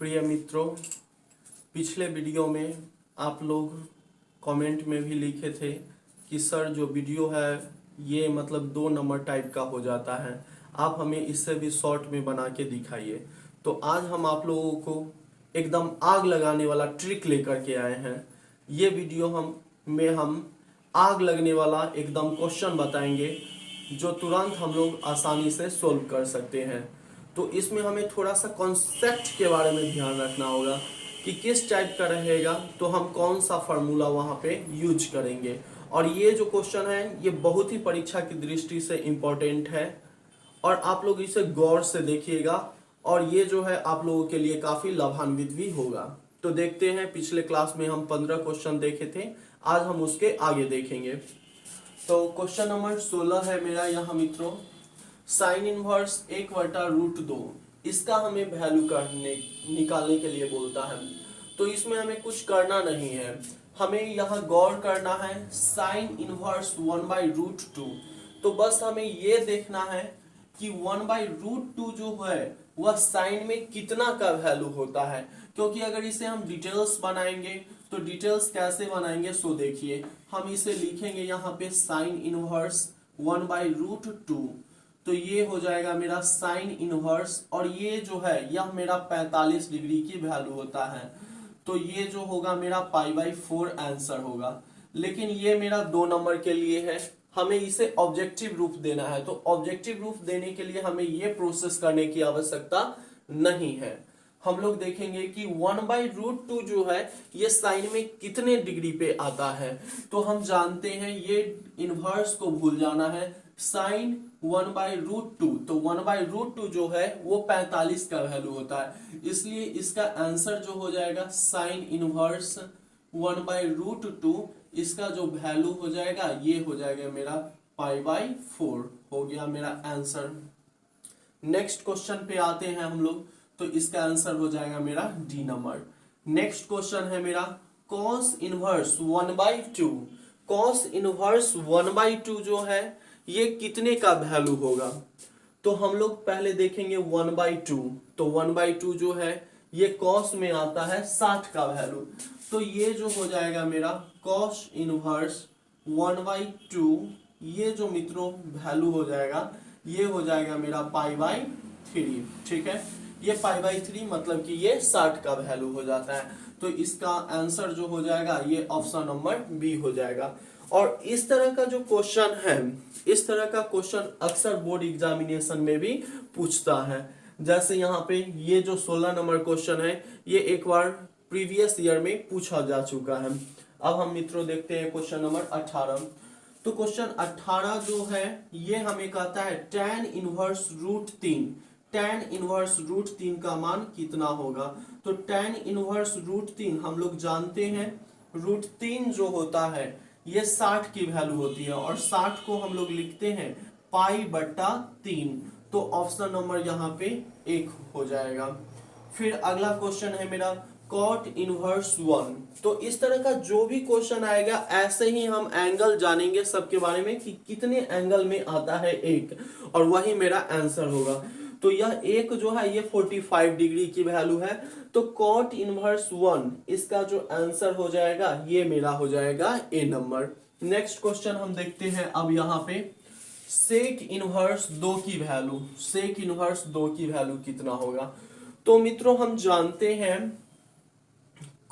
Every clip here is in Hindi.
प्रिय मित्रों, पिछले वीडियो में आप लोग कमेंट में भी लिखे थे कि सर जो वीडियो है ये मतलब 2 नंबर टाइप का हो जाता है, आप हमें इससे भी शॉर्ट में बना के दिखाइए। तो आज हम आप लोगों को एकदम आग लगाने वाला ट्रिक लेकर के आए हैं। ये वीडियो हम आग लगने वाला एकदम क्वेश्चन बताएंगे जो तुरंत हम लोग आसानी से सोल्व कर सकते हैं। तो इसमें हमें थोड़ा सा कॉन्सेप्ट के बारे में ध्यान रखना होगा कि किस टाइप का रहेगा, तो हम कौन सा फार्मूला वहाँ पे यूज करेंगे। और ये जो क्वेश्चन है ये बहुत ही परीक्षा की दृष्टि से इम्पोर्टेंट है और आप लोग इसे गौर से देखिएगा और ये जो है आप लोगों के लिए काफ़ी लाभान्वित भी होगा। तो देखते हैं, पिछले क्लास में हम 15 क्वेश्चन देखे थे, आज हम उसके आगे देखेंगे। तो क्वेश्चन नंबर 16 है मेरा यहाँ मित्रों, साइन इनवर्स 1/√2, इसका हमें वैल्यू निकालने के लिए बोलता है। तो इसमें हमें कुछ करना नहीं है, हमें यहाँ गौर करना है साइन इनवर्स 1/√2। तो बस हमें ये देखना है कि 1/√2 जो है वह साइन में कितना का वैल्यू होता है, क्योंकि अगर इसे हम डिटेल्स बनाएंगे तो डिटेल्स कैसे बनाएंगे सो देखिए, हम इसे लिखेंगे यहाँ पे साइन इनवर्स 1/√2। तो ये हो जाएगा मेरा साइन इनवर्स और ये जो है यह मेरा 45 डिग्री की वैल्यू होता है। तो ये जो होगा मेरा π/4 आंसर होगा। लेकिन ये मेरा 2 नंबर के लिए है, हमें इसे ऑब्जेक्टिव रूप देना है। तो ऑब्जेक्टिव रूप देने के लिए हमें ये प्रोसेस करने की आवश्यकता नहीं है। हम लोग देखेंगे कि 1/√2 जो है ये साइन में कितने डिग्री पे आता है। तो हम जानते हैं ये इनवर्स को भूल जाना है, साइन 1/√2। तो 1/√2 जो है वो 45 का वैल्यू होता है, इसलिए इसका आंसर जो हो जाएगा साइन इनवर्स 1/√2, इसका जो वैल्यू हो जाएगा ये हो जाएगा मेरा π/4 हो गया मेरा आंसर। नेक्स्ट क्वेश्चन पे आते हैं हम लोग, तो इसका आंसर हो जाएगा मेरा डी नंबर। नेक्स्ट क्वेश्चन है मेरा cos इनवर्स 1/2। cos इनवर्स 1/2 जो है ये कितने का वैल्यू होगा। तो हम लोग पहले देखेंगे 1/2। तो 1/2 जो है ये cos में आता है 60 का वैल्यू। तो ये जो हो जाएगा मेरा cos इनवर्स 1/2, ये जो मित्रों वैल्यू हो जाएगा ये हो जाएगा मेरा π/3। ठीक है, ये π/3 मतलब कि ये 60 का वैल्यू हो जाता है। तो इसका आंसर जो हो जाएगा ये ऑप्शन नंबर बी हो जाएगा। और इस तरह का जो क्वेश्चन है, इस तरह का क्वेश्चन अक्सर बोर्ड एग्जामिनेशन में भी पूछता है। जैसे यहाँ पे ये जो 16 नंबर क्वेश्चन है ये एक बार प्रीवियस ईयर में पूछा जा चुका है। अब हम मित्रों देखते हैं क्वेश्चन नंबर 18। तो क्वेश्चन 18 जो है ये हमें कहता है tan इनवर्स √3। tan इनवर्स √3 का मान कितना होगा। तो tan इनवर्स √3 हम लोग जानते हैं, √3 जो होता है ये 60 की वैल्यू होती है और 60 को हम लोग लिखते हैं π/3। तो ऑप्शन नंबर यहाँ पे 1 हो जाएगा। फिर अगला क्वेश्चन है मेरा cot इनवर्स 1। तो इस तरह का जो भी क्वेश्चन आएगा ऐसे ही हम एंगल जानेंगे सबके बारे में कि कितने एंगल में आता है एक, और वही मेरा आंसर होगा। तो यह एक जो है ये 45 डिग्री की वैल्यू है। तो cot इनवर्स 1 इसका जो आंसर हो जाएगा ये मेरा हो जाएगा ए नंबर। नेक्स्ट क्वेश्चन हम देखते हैं अब यहाँ पे sec इनवर्स 2 की वैल्यू। sec इनवर्स 2 की वैल्यू कितना होगा। तो मित्रों हम जानते हैं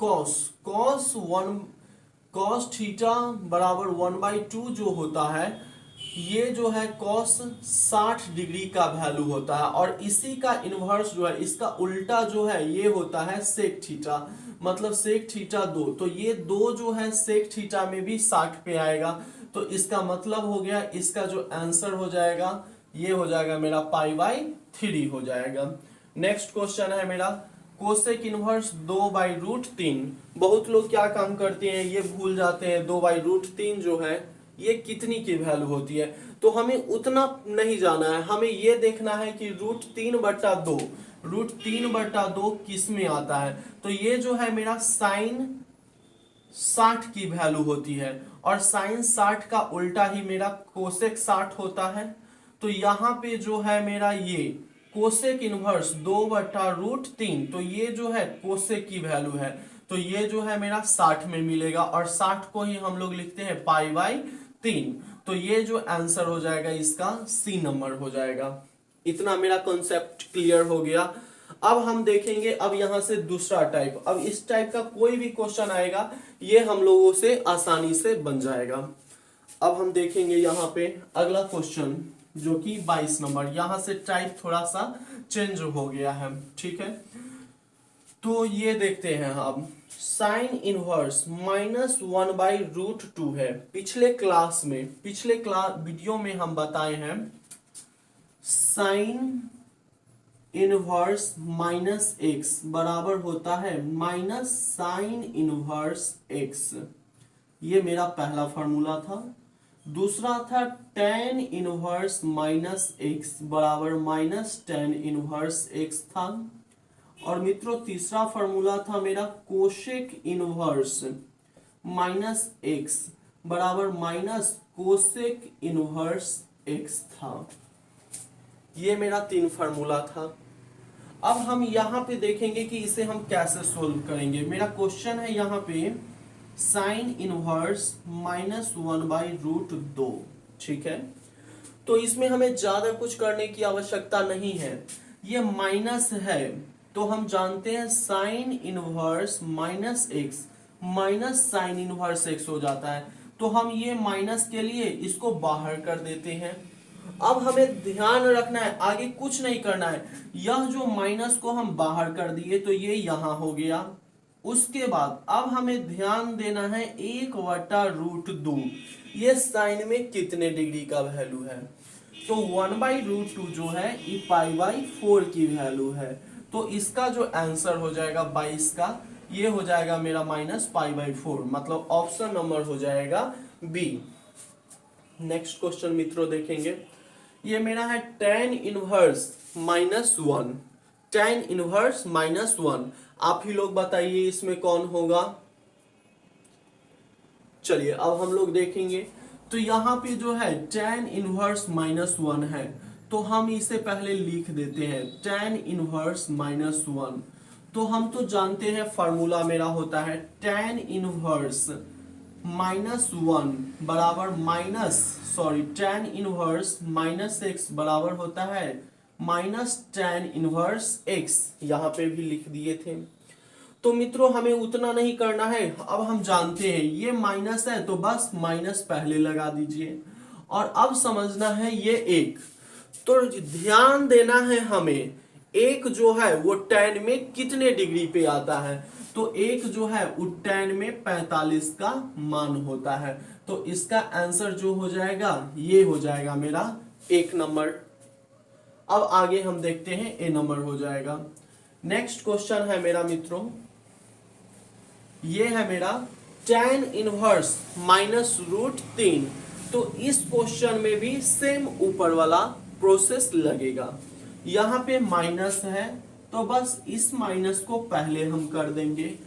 cos थीटा बराबर 1/2 जो होता है ये जो है cos 60 डिग्री का वैल्यू होता है, और इसी का इनवर्स जो है इसका उल्टा जो है ये होता है sec थीटा, मतलब sec थीटा 2। तो ये 2 जो है sec थीटा में भी 60 पे आएगा। तो इसका मतलब हो गया इसका जो आंसर हो जाएगा ये हो जाएगा मेरा π/3 हो जाएगा। नेक्स्ट क्वेश्चन है मेरा कोसेक इनवर्स 2/√3। बहुत लोग क्या काम करते हैं ये भूल जाते हैं 2/√3 जो है ये कितनी की वैल्यू होती है। तो हमें उतना नहीं जाना है, हमें ये देखना है कि √3/2 किस में आता है। तो ये जो है मेरा साइन 60 की वैल्यू होती है और साइन 60 का उल्टा ही मेरा कोसेक 60 होता है। तो यहाँ पे जो है मेरा ये कोसेक इनवर्स 2/√3, तो ये जो है कोसेक की वैल्यू है, तो ये जो है मेरा 60 में मिलेगा, और 60 को ही हम लोग लिखते हैं π/3, तो ये जो आंसर हो जाएगा इसका सी नंबर हो जाएगा। इतना मेरा कॉन्सेप्ट क्लियर हो गया। अब हम देखेंगे अब यहां से दूसरा टाइप। अब इस टाइप का कोई भी क्वेश्चन आएगा ये हम लोगों से आसानी से बन जाएगा। अब हम देखेंगे यहाँ पे अगला क्वेश्चन जो कि 22 नंबर, यहां से टाइप थोड़ा सा चेंज हो गया है, ठीक है। तो ये देखते हैं अब, साइन इनवर्स -1/√2 है। पिछले वीडियो में हम बताए हैं साइन इनवर्स -x बराबर होता है माइनस साइन इनवर्स x। ये मेरा पहला फॉर्मूला था। दूसरा था tan इनवर्स -x बराबर माइनस tan इनवर्स x था। और मित्रों तीसरा फॉर्मूला था मेरा कोशेक इनवर्स -x बराबर माइनस कोसेक इनवर्स x था। ये मेरा 3 फार्मूला था। अब हम यहाँ पे देखेंगे कि इसे हम कैसे सोल्व करेंगे। मेरा क्वेश्चन है यहाँ पे साइन इनवर्स -1/√2, ठीक है। तो इसमें हमें ज्यादा कुछ करने की आवश्यकता नहीं है, ये माइनस है तो हम जानते हैं sine inverse -x minus sine inverse x हो जाता है, तो हम ये माइनस के लिए इसको बाहर कर देते हैं। अब हमें ध्यान रखना है, आगे कुछ नहीं करना है, यह जो माइनस को हम बाहर कर दिए तो ये यहां हो गया। उसके बाद अब हमें ध्यान देना है 1/√2 ये साइन में कितने डिग्री का वैल्यू है, तो 1/√2 जो है ये π/4 की वैल्यू है, तो इसका जो आंसर हो जाएगा 22 का ये हो जाएगा मेरा -π/4, मतलब ऑप्शन नंबर हो जाएगा बी। नेक्स्ट क्वेश्चन मित्रों देखेंगे, ये मेरा है tan इनवर्स -1, tan इनवर्स -1। आप ही लोग बताइए इसमें कौन होगा। चलिए अब हम लोग देखेंगे, तो यहाँ पे जो है tan इनवर्स -1 है, तो हम इसे पहले लिख देते हैं tan इनवर्स -1। तो हम तो जानते हैं फार्मूला मेरा होता है tan इनवर्स -1 बराबर tan इनवर्स -x बराबर होता है tan इनवर्स x, यहाँ पे भी लिख दिए थे। तो मित्रों हमें उतना नहीं करना है, अब हम जानते हैं ये माइनस है तो बस माइनस पहले लगा दीजिए, और अब समझना है ये एक, तो ध्यान देना है हमें एक जो है वो tan में कितने डिग्री पे आता है, तो एक जो है वो tan में 45 का मान होता है, तो इसका आंसर जो हो जाएगा ये हो जाएगा मेरा 1 नंबर। अब आगे हम देखते हैं ए नंबर हो जाएगा। नेक्स्ट क्वेश्चन है मेरा मित्रों, ये है मेरा tan इनवर्स -√3, तो इस क्वेश्चन में भी सेम ऊपर वाला प्रोसेस लगेगा। यहाँ पे माइनस है तो बस इस माइनस को पहले हम कर देंगे।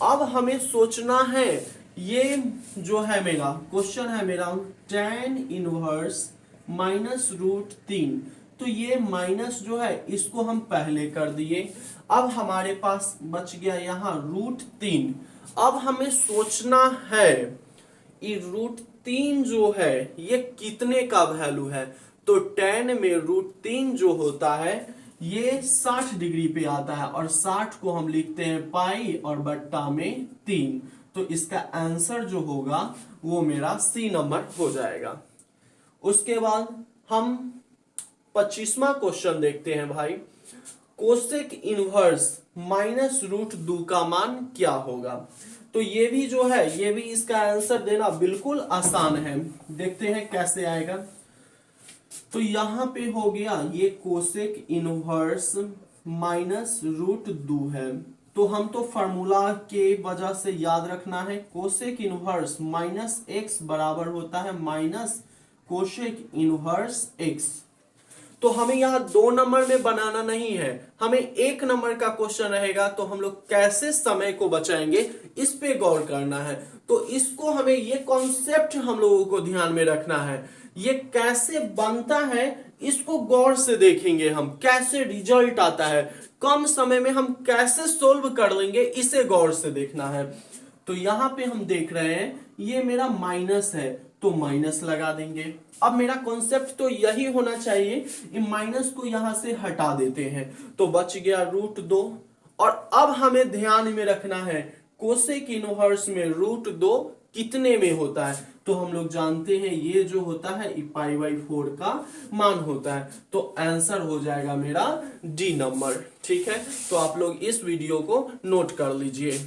अब हमें सोचना है ये जो है मेरा क्वेश्चन है मेरा tan इनवर्स -√3, तो ये माइनस जो है इसको हम पहले कर दिए। अब हमारे पास बच गया यहाँ √3। अब हमें सोचना है ये √3 जो है ये कितने का वैल्यू है, तो tan में √3 जो होता है ये 60 डिग्री पे आता है, और 60 को हम लिखते हैं पाई और बट्टा में 3, तो इसका आंसर जो होगा वो मेरा सी नंबर हो जाएगा। उसके बाद हम 25वां क्वेश्चन देखते हैं भाई, कोसेक इनवर्स -√2 का मान क्या होगा। तो ये भी जो है ये भी इसका आंसर देना बिल्कुल आसान है, देखते हैं कैसे आएगा। तो यहाँ पे हो गया ये कोसेक इनवर्स -√2 है, तो हम तो फार्मूला के वजह से याद रखना है कोसेक इनवर्स -x बराबर होता है माइनस कोसेक इनवर्स x। तो हमें यहाँ 2 नंबर में बनाना नहीं है, हमें 1 नंबर का क्वेश्चन रहेगा, तो हम लोग कैसे समय को बचाएंगे इस पे गौर करना है। तो इसको हमें ये कॉन्सेप्ट हम लोगों को ध्यान में रखना है, ये कैसे बनता है इसको गौर से देखेंगे, हम कैसे रिजल्ट आता है, कम समय में हम कैसे सोल्व कर लेंगे, इसे गौर से देखना है। तो यहां पे हम देख रहे हैं ये मेरा माइनस है, तो माइनस लगा देंगे। अब मेरा कॉन्सेप्ट तो यही होना चाहिए, इन माइनस को यहां से हटा देते हैं, तो बच गया √2। और अब हमें ध्यान में रखना है कोसेक इनवर्स में √2 कितने में होता है, तो हम लोग जानते हैं ये जो होता है π/4 का मान होता है। तो आंसर हो जाएगा मेरा डी नंबर। ठीक है, तो आप लोग इस वीडियो को नोट कर लीजिए।